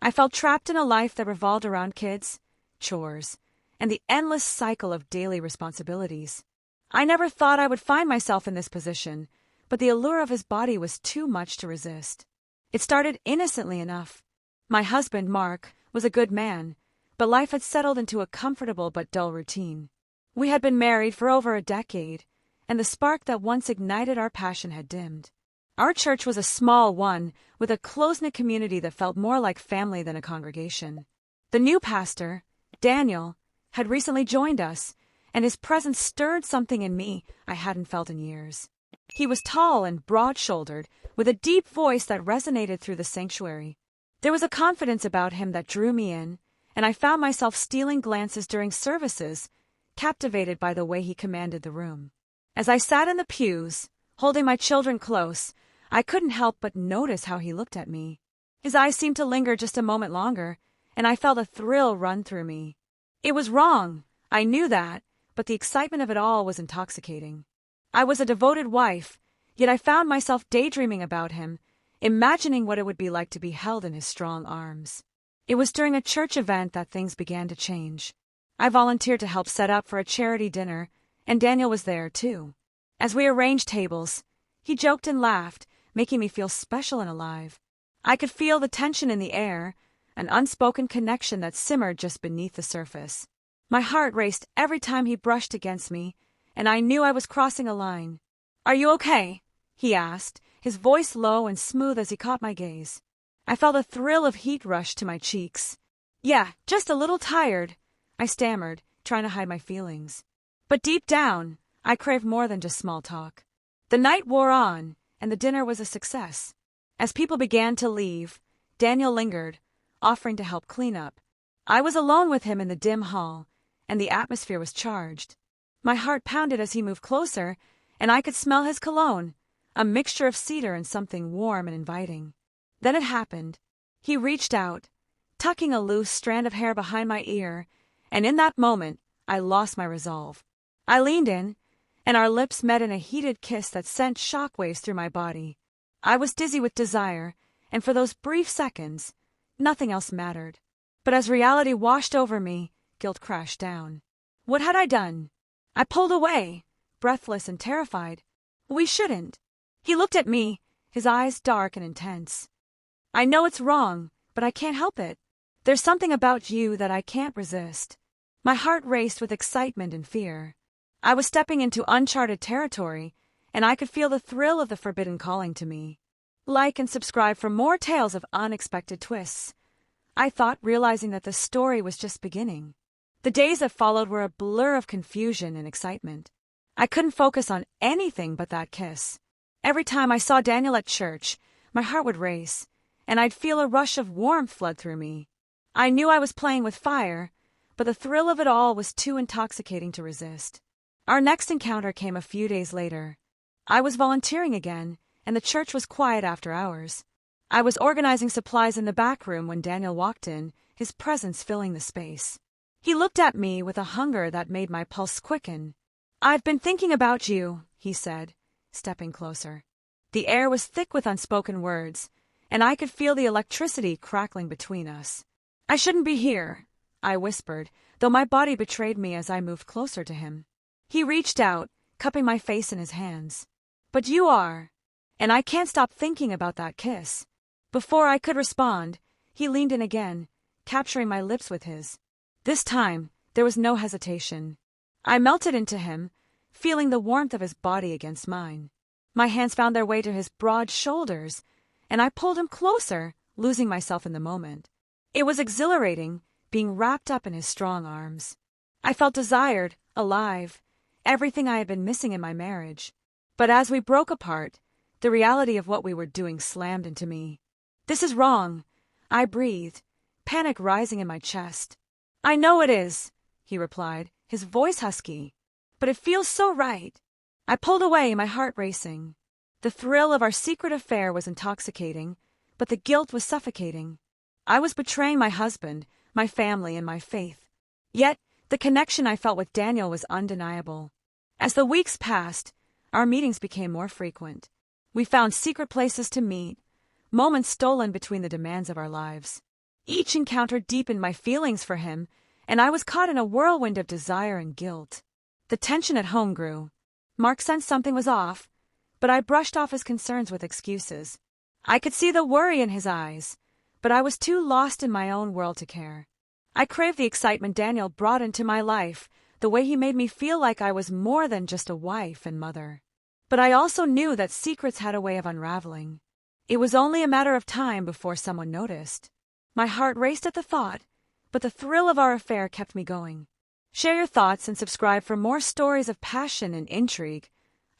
I felt trapped in a life that revolved around kids, chores, and the endless cycle of daily responsibilities. I never thought I would find myself in this position, but the allure of his body was too much to resist. It started innocently enough. My husband, Mark, was a good man, but life had settled into a comfortable but dull routine. We had been married for over a decade, and the spark that once ignited our passion had dimmed. Our church was a small one, with a close-knit community that felt more like family than a congregation. The new pastor, Daniel, had recently joined us, and his presence stirred something in me I hadn't felt in years. He was tall and broad-shouldered, with a deep voice that resonated through the sanctuary. There was a confidence about him that drew me in, and I found myself stealing glances during services, captivated by the way he commanded the room. As I sat in the pews, holding my children close, I couldn't help but notice how he looked at me. His eyes seemed to linger just a moment longer, and I felt a thrill run through me. It was wrong, I knew that, but the excitement of it all was intoxicating. I was a devoted wife, yet I found myself daydreaming about him, imagining what it would be like to be held in his strong arms. It was during a church event that things began to change. I volunteered to help set up for a charity dinner, and Daniel was there, too. As we arranged tables, he joked and laughed, making me feel special and alive. I could feel the tension in the air, an unspoken connection that simmered just beneath the surface. My heart raced every time he brushed against me, and I knew I was crossing a line. "Are you okay?" he asked, his voice low and smooth as he caught my gaze. I felt a thrill of heat rush to my cheeks. "Yeah, just a little tired," I stammered, trying to hide my feelings. But deep down, I craved more than just small talk. The night wore on, and the dinner was a success. As people began to leave, Daniel lingered, offering to help clean up. I was alone with him in the dim hall, and the atmosphere was charged. My heart pounded as he moved closer, and I could smell his cologne, a mixture of cedar and something warm and inviting. Then it happened. He reached out, tucking a loose strand of hair behind my ear, and in that moment, I lost my resolve. I leaned in, and our lips met in a heated kiss that sent shockwaves through my body. I was dizzy with desire, and for those brief seconds, nothing else mattered. But as reality washed over me, guilt crashed down. What had I done? I pulled away, breathless and terrified. "We shouldn't." He looked at me, his eyes dark and intense. "I know it's wrong, but I can't help it. There's something about you that I can't resist." My heart raced with excitement and fear. I was stepping into uncharted territory, and I could feel the thrill of the forbidden calling to me. Like and subscribe for more tales of unexpected twists, I thought, realizing that the story was just beginning. The days that followed were a blur of confusion and excitement. I couldn't focus on anything but that kiss. Every time I saw Daniel at church, my heart would race, and I'd feel a rush of warmth flood through me. I knew I was playing with fire, but the thrill of it all was too intoxicating to resist. Our next encounter came a few days later. I was volunteering again, and the church was quiet after hours. I was organizing supplies in the back room when Daniel walked in, his presence filling the space. He looked at me with a hunger that made my pulse quicken. "I've been thinking about you," he said, stepping closer. The air was thick with unspoken words, and I could feel the electricity crackling between us. "I shouldn't be here," I whispered, though my body betrayed me as I moved closer to him. He reached out, cupping my face in his hands. "But you are, and I can't stop thinking about that kiss." Before I could respond, he leaned in again, capturing my lips with his. This time, there was no hesitation. I melted into him, feeling the warmth of his body against mine. My hands found their way to his broad shoulders, and I pulled him closer, losing myself in the moment. It was exhilarating, being wrapped up in his strong arms. I felt desired, alive, everything I had been missing in my marriage. But as we broke apart, the reality of what we were doing slammed into me. "This is wrong," I breathed, panic rising in my chest. "I know it is," he replied, his voice husky. "But it feels so right." I pulled away, my heart racing. The thrill of our secret affair was intoxicating, but the guilt was suffocating. I was betraying my husband, my family, and my faith. Yet, the connection I felt with Daniel was undeniable. As the weeks passed, our meetings became more frequent. We found secret places to meet, moments stolen between the demands of our lives. Each encounter deepened my feelings for him, and I was caught in a whirlwind of desire and guilt. The tension at home grew. Mark sensed something was off, but I brushed off his concerns with excuses. I could see the worry in his eyes, but I was too lost in my own world to care. I craved the excitement Daniel brought into my life, the way he made me feel like I was more than just a wife and mother. But I also knew that secrets had a way of unraveling. It was only a matter of time before someone noticed. My heart raced at the thought, but the thrill of our affair kept me going. Share your thoughts and subscribe for more stories of passion and intrigue,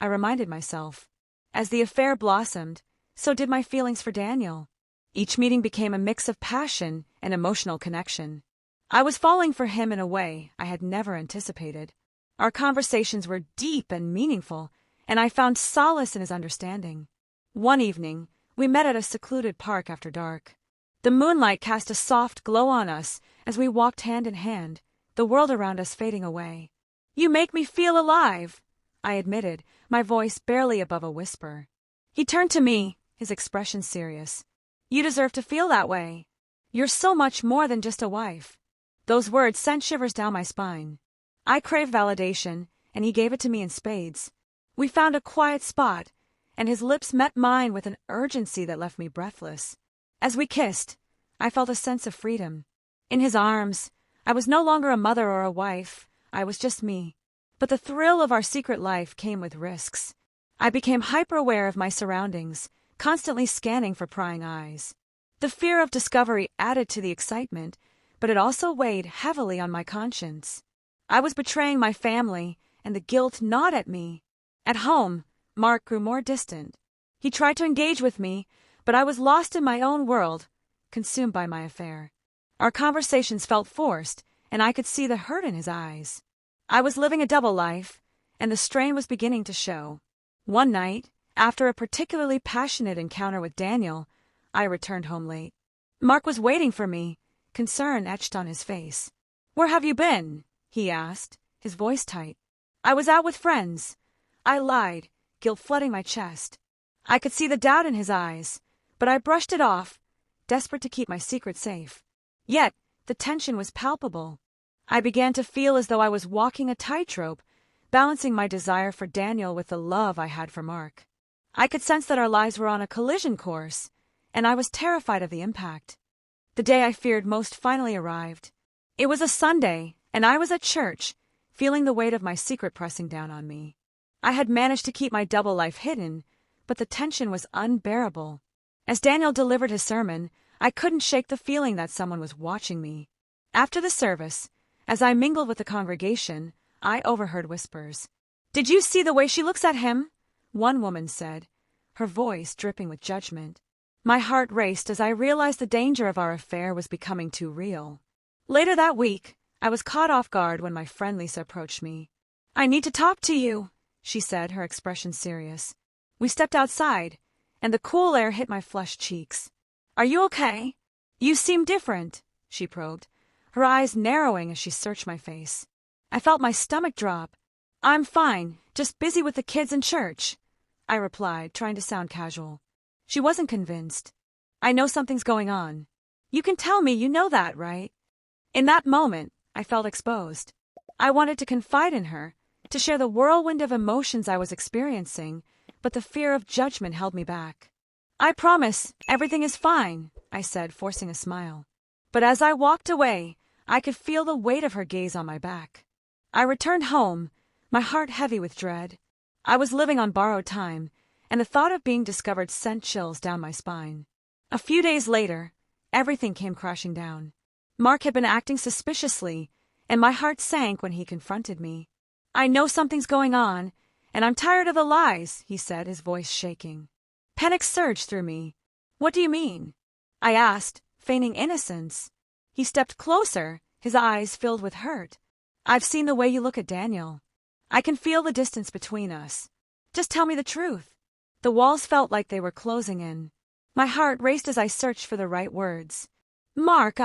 I reminded myself. As the affair blossomed, so did my feelings for Daniel. Each meeting became a mix of passion and emotional connection. I was falling for him in a way I had never anticipated. Our conversations were deep and meaningful, and I found solace in his understanding. One evening, we met at a secluded park after dark. The moonlight cast a soft glow on us as we walked hand in hand, the world around us fading away. "You make me feel alive," I admitted, my voice barely above a whisper. He turned to me, his expression serious. "You deserve to feel that way. You're so much more than just a wife." Those words sent shivers down my spine. I craved validation, and he gave it to me in spades. We found a quiet spot, and his lips met mine with an urgency that left me breathless. As we kissed, I felt a sense of freedom. In his arms, I was no longer a mother or a wife, I was just me. But the thrill of our secret life came with risks. I became hyper-aware of my surroundings, constantly scanning for prying eyes. The fear of discovery added to the excitement, but it also weighed heavily on my conscience. I was betraying my family, and the guilt gnawed at me. At home, Mark grew more distant. He tried to engage with me, but I was lost in my own world, consumed by my affair. Our conversations felt forced, and I could see the hurt in his eyes. I was living a double life, and the strain was beginning to show. One night, after a particularly passionate encounter with Daniel, I returned home late. Mark was waiting for me, concern etched on his face. "Where have you been?" he asked, his voice tight. "I was out with friends." I lied, guilt flooding my chest. I could see the doubt in his eyes, but I brushed it off, desperate to keep my secret safe. Yet, the tension was palpable. I began to feel as though I was walking a tightrope, balancing my desire for Daniel with the love I had for Mark. I could sense that our lives were on a collision course, and I was terrified of the impact. The day I feared most finally arrived. It was a Sunday, and I was at church, feeling the weight of my secret pressing down on me. I had managed to keep my double life hidden, but the tension was unbearable. As Daniel delivered his sermon, I couldn't shake the feeling that someone was watching me. After the service, as I mingled with the congregation, I overheard whispers. "Did you see the way she looks at him?" one woman said, her voice dripping with judgment. My heart raced as I realized the danger of our affair was becoming too real. Later that week, I was caught off guard when my friend Lisa approached me. "I need to talk to you," she said, her expression serious. We stepped outside, and the cool air hit my flushed cheeks. "Are you okay? You seem different," she probed, her eyes narrowing as she searched my face. I felt my stomach drop. "I'm fine, just busy with the kids and church," I replied, trying to sound casual. She wasn't convinced. "I know something's going on. You can tell me you know that, right?" In that moment, I felt exposed. I wanted to confide in her, to share the whirlwind of emotions I was experiencing, but the fear of judgment held me back. "I promise, everything is fine," I said, forcing a smile. But as I walked away, I could feel the weight of her gaze on my back. I returned home, my heart heavy with dread. I was living on borrowed time, and the thought of being discovered sent chills down my spine. A few days later, everything came crashing down. Mark had been acting suspiciously, and my heart sank when he confronted me. "I know something's going on, and I'm tired of the lies," he said, his voice shaking. Panic surged through me. "What do you mean?" I asked, feigning innocence. He stepped closer, his eyes filled with hurt. "I've seen the way you look at Daniel. I can feel the distance between us. Just tell me the truth." The walls felt like they were closing in. My heart raced as I searched for the right words. "Mark,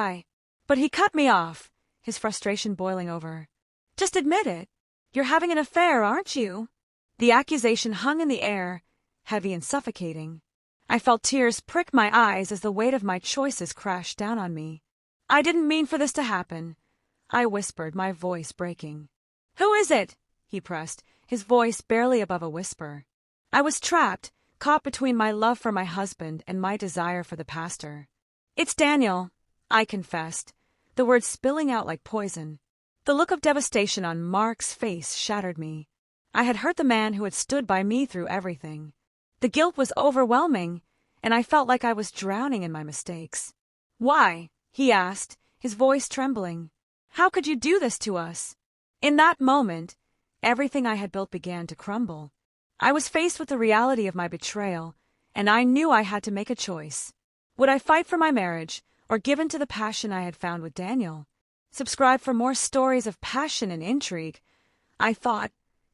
But he cut me off, his frustration boiling over. "Just admit it. You're having an affair, aren't you?" The accusation hung in the air, heavy and suffocating. I felt tears prick my eyes as the weight of my choices crashed down on me. I didn't mean for this to happen, I whispered, my voice breaking. Who is it? He pressed, his voice barely above a whisper. I was trapped, caught between my love for my husband and my desire for the pastor. It's Daniel, I confessed, the words spilling out like poison. The look of devastation on Mark's face shattered me. I had hurt the man who had stood by me through everything. The guilt was overwhelming, and I felt like I was drowning in my mistakes. Why? He asked, his voice trembling. How could you do this to us? In that moment, everything I had built began to crumble. I was faced with the reality of my betrayal, and I knew I had to make a choice. Would I fight for my marriage, or give in to the passion I had found with Daniel? Subscribe for more stories of passion and intrigue, I thought,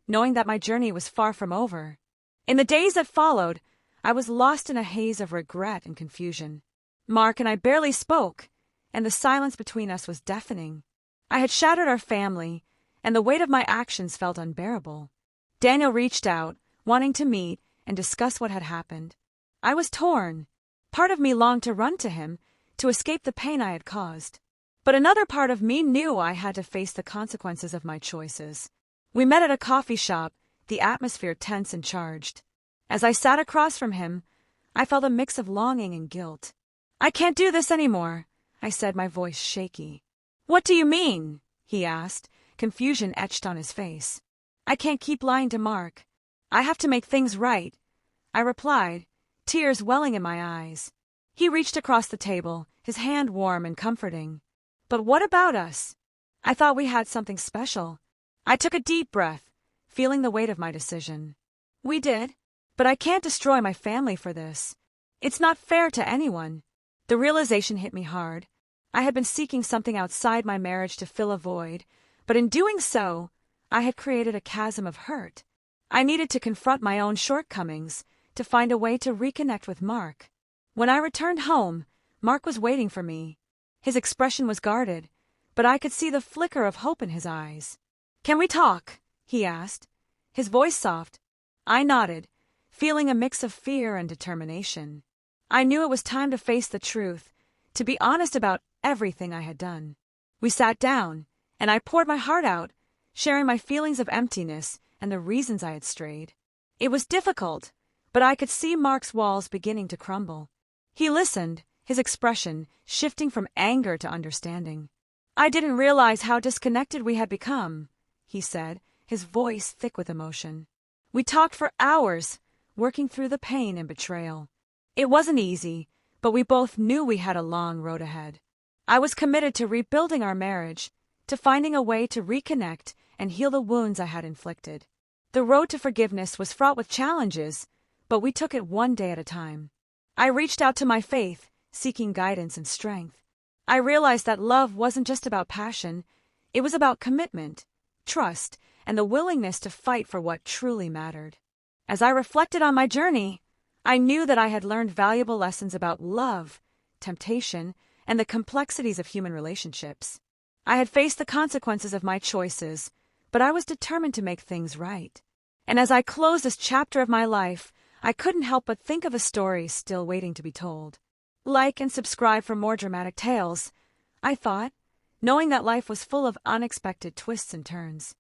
knowing that my journey was far from over. In the days that followed, I was lost in a haze of regret and confusion. Mark and I barely spoke, and the silence between us was deafening. I had shattered our family, and the weight of my actions felt unbearable. Daniel reached out, wanting to meet and discuss what had happened. I was torn. Part of me longed to run to him, to escape the pain I had caused. But another part of me knew I had to face the consequences of my choices. We met at a coffee shop, the atmosphere tense and charged. As I sat across from him, I felt a mix of longing and guilt. I can't do this anymore, I said, my voice shaky. What do you mean? He asked, confusion etched on his face. I can't keep lying to Mark. I have to make things right, I replied, tears welling in my eyes. He reached across the table, his hand warm and comforting. But what about us? I thought we had something special. I took a deep breath, feeling the weight of my decision. We did, but I can't destroy my family for this. It's not fair to anyone. The realization hit me hard. I had been seeking something outside my marriage to fill a void, but in doing so, I had created a chasm of hurt. I needed to confront my own shortcomings, to find a way to reconnect with Mark. When I returned home, Mark was waiting for me. His expression was guarded, but I could see the flicker of hope in his eyes. Can we talk? He asked, his voice soft. I nodded, feeling a mix of fear and determination. I knew it was time to face the truth, to be honest about everything I had done. We sat down, and I poured my heart out, sharing my feelings of emptiness and the reasons I had strayed. It was difficult, but I could see Mark's walls beginning to crumble. He listened, his expression shifting from anger to understanding. I didn't realize how disconnected we had become, he said, his voice thick with emotion. We talked for hours, working through the pain and betrayal. It wasn't easy, but we both knew we had a long road ahead. I was committed to rebuilding our marriage, to finding a way to reconnect and heal the wounds I had inflicted. The road to forgiveness was fraught with challenges, but we took it one day at a time. I reached out to my faith, seeking guidance and strength. I realized that love wasn't just about passion, it was about commitment, trust, and the willingness to fight for what truly mattered. As I reflected on my journey, I knew that I had learned valuable lessons about love, temptation, and the complexities of human relationships. I had faced the consequences of my choices, but I was determined to make things right. And as I closed this chapter of my life, I couldn't help but think of a story still waiting to be told. Like and subscribe for more dramatic tales, I thought, knowing that life was full of unexpected twists and turns.